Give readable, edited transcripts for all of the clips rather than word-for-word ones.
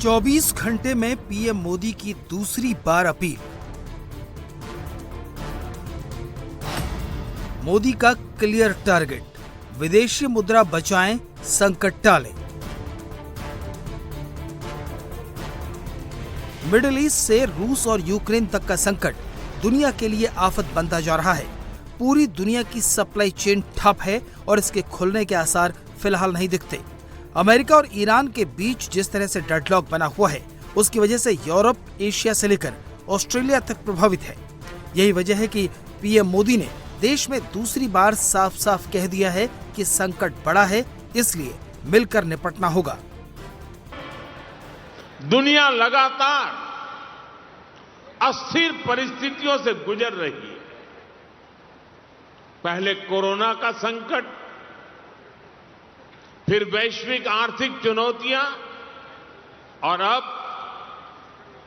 24 घंटे में पीएम मोदी की दूसरी बार अपील। मोदी का क्लियर टारगेट, विदेशी मुद्रा बचाएं, संकट टालें। मिडिल ईस्ट से रूस और यूक्रेन तक का संकट दुनिया के लिए आफत बनता जा रहा है। पूरी दुनिया की सप्लाई चेन ठप है और इसके खुलने के आसार फिलहाल नहीं दिखते। अमेरिका और ईरान के बीच जिस तरह से डेडलॉक बना हुआ है, उसकी वजह से यूरोप, एशिया से लेकर ऑस्ट्रेलिया तक प्रभावित है। यही वजह है कि पीएम मोदी ने देश में दूसरी बार साफ साफ कह दिया है कि संकट बड़ा है, इसलिए मिलकर निपटना होगा। दुनिया लगातार अस्थिर परिस्थितियों से गुजर रही है। पहले कोरोना का संकट, फिर वैश्विक आर्थिक चुनौतियां और अब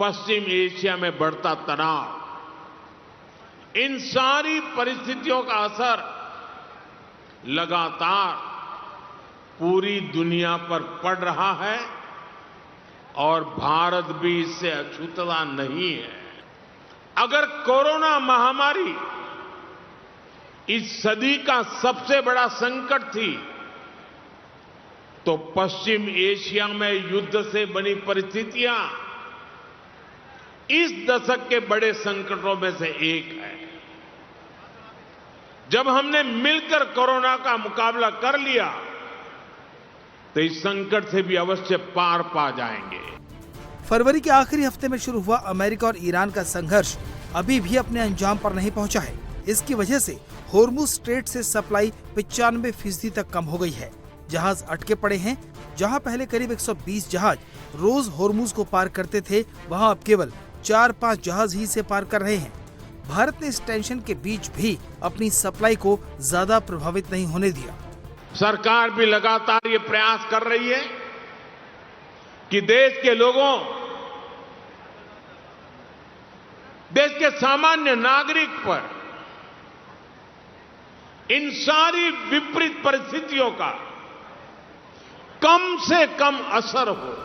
पश्चिम एशिया में बढ़ता तनाव। इन सारी परिस्थितियों का असर लगातार पूरी दुनिया पर पड़ रहा है और भारत भी इससे अछूता नहीं है। अगर कोरोना महामारी इस सदी का सबसे बड़ा संकट थी, तो पश्चिम एशिया में युद्ध से बनी परिस्थितियां इस दशक के बड़े संकटों में से एक है। जब हमने मिलकर कोरोना का मुकाबला कर लिया, तो इस संकट से भी अवश्य पार पा जाएंगे। फरवरी के आखिरी हफ्ते में शुरू हुआ अमेरिका और ईरान का संघर्ष अभी भी अपने अंजाम पर नहीं पहुंचा है। इसकी वजह से होर्मुज स्ट्रेट से सप्लाई 95% तक कम हो गई है। जहाज अटके पड़े हैं। जहां पहले करीब 120 जहाज रोज होर्मुज को पार करते थे, वहां अब केवल 4-5 जहाज ही से पार कर रहे हैं। भारत ने इस टेंशन के बीच भी अपनी सप्लाई को ज्यादा प्रभावित नहीं होने दिया। सरकार भी लगातार ये प्रयास कर रही है कि देश के लोगों, देश के सामान्य नागरिक पर इन सारी विपरीत परिस्थितियों का कम से कम असर हो।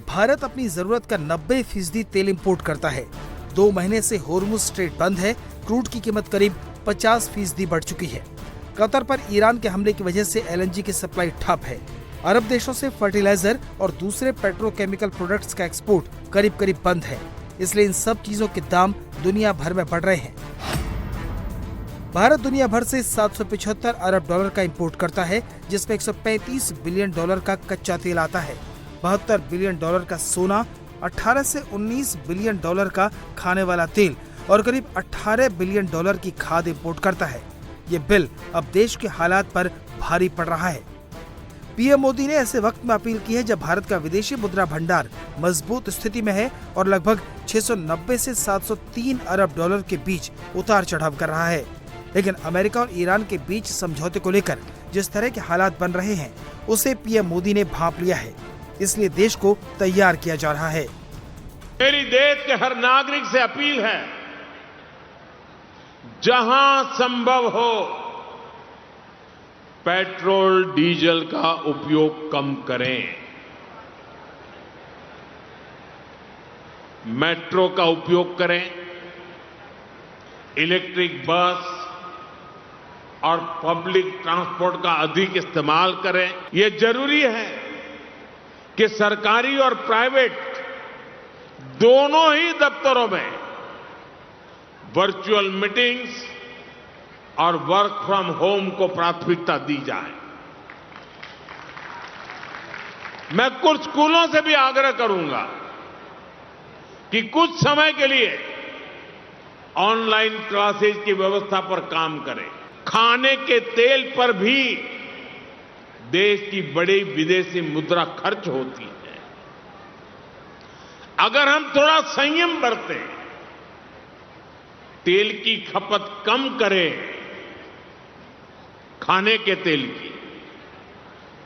भारत अपनी जरूरत का 90% तेल इंपोर्ट करता है। 2 महीने से होर्मुज स्ट्रेट बंद है। क्रूड की कीमत करीब 50% बढ़ चुकी है। कतर पर ईरान के हमले की वजह से एलएनजी की सप्लाई ठप है। अरब देशों से फर्टिलाइजर और दूसरे पेट्रोकेमिकल प्रोडक्ट्स का एक्सपोर्ट करीब बंद है। इसलिए इन सब चीजों के दाम दुनिया भर में बढ़ रहे हैं। भारत दुनिया भर से 775 अरब डॉलर का इंपोर्ट करता है, जिसमें 135 बिलियन डॉलर का कच्चा तेल आता है, 72 बिलियन डॉलर का सोना, 18 से 19 बिलियन डॉलर का खाने वाला तेल और करीब 18 बिलियन डॉलर की खाद इंपोर्ट करता है। ये बिल अब देश के हालात पर भारी पड़ रहा है। पीएम मोदी ने ऐसे वक्त में अपील की है जब भारत का विदेशी मुद्रा भंडार मजबूत स्थिति में है और लगभग 690 से 703 अरब डॉलर के बीच उतार चढ़ाव कर रहा है। लेकिन अमेरिका और ईरान के बीच समझौते को लेकर जिस तरह के हालात बन रहे हैं, उसे पीएम मोदी ने भांप लिया है। इसलिए देश को तैयार किया जा रहा है। मेरी देश के हर नागरिक से अपील है, जहां संभव हो पेट्रोल डीजल का उपयोग कम करें। मेट्रो का उपयोग करें, इलेक्ट्रिक बस और पब्लिक ट्रांसपोर्ट का अधिक इस्तेमाल करें। यह जरूरी है कि सरकारी और प्राइवेट दोनों ही दफ्तरों में वर्चुअल मीटिंग्स और वर्क फ्रॉम होम को प्राथमिकता दी जाए। मैं कुछ स्कूलों से भी आग्रह करूंगा कि कुछ समय के लिए ऑनलाइन क्लासेस की व्यवस्था पर काम करें। खाने के तेल पर भी देश की बड़ी विदेशी मुद्रा खर्च होती है। अगर हम थोड़ा संयम बरतें, तेल की खपत कम करें, खाने के तेल की,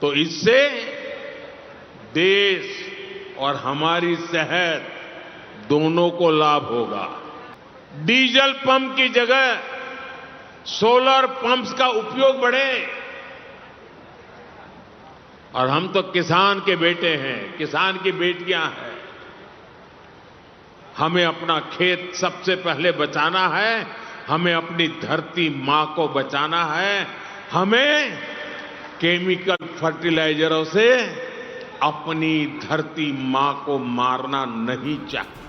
तो इससे देश और हमारी सेहत दोनों को लाभ होगा। डीजल पंप की जगह सोलर पंप्स का उपयोग बढ़े। और हम तो किसान के बेटे हैं, किसान की बेटियां हैं। हमें अपना खेत सबसे पहले बचाना है, हमें अपनी धरती मां को बचाना है, हमें केमिकल फर्टिलाइजरों से अपनी धरती मां को मारना नहीं चाहिए।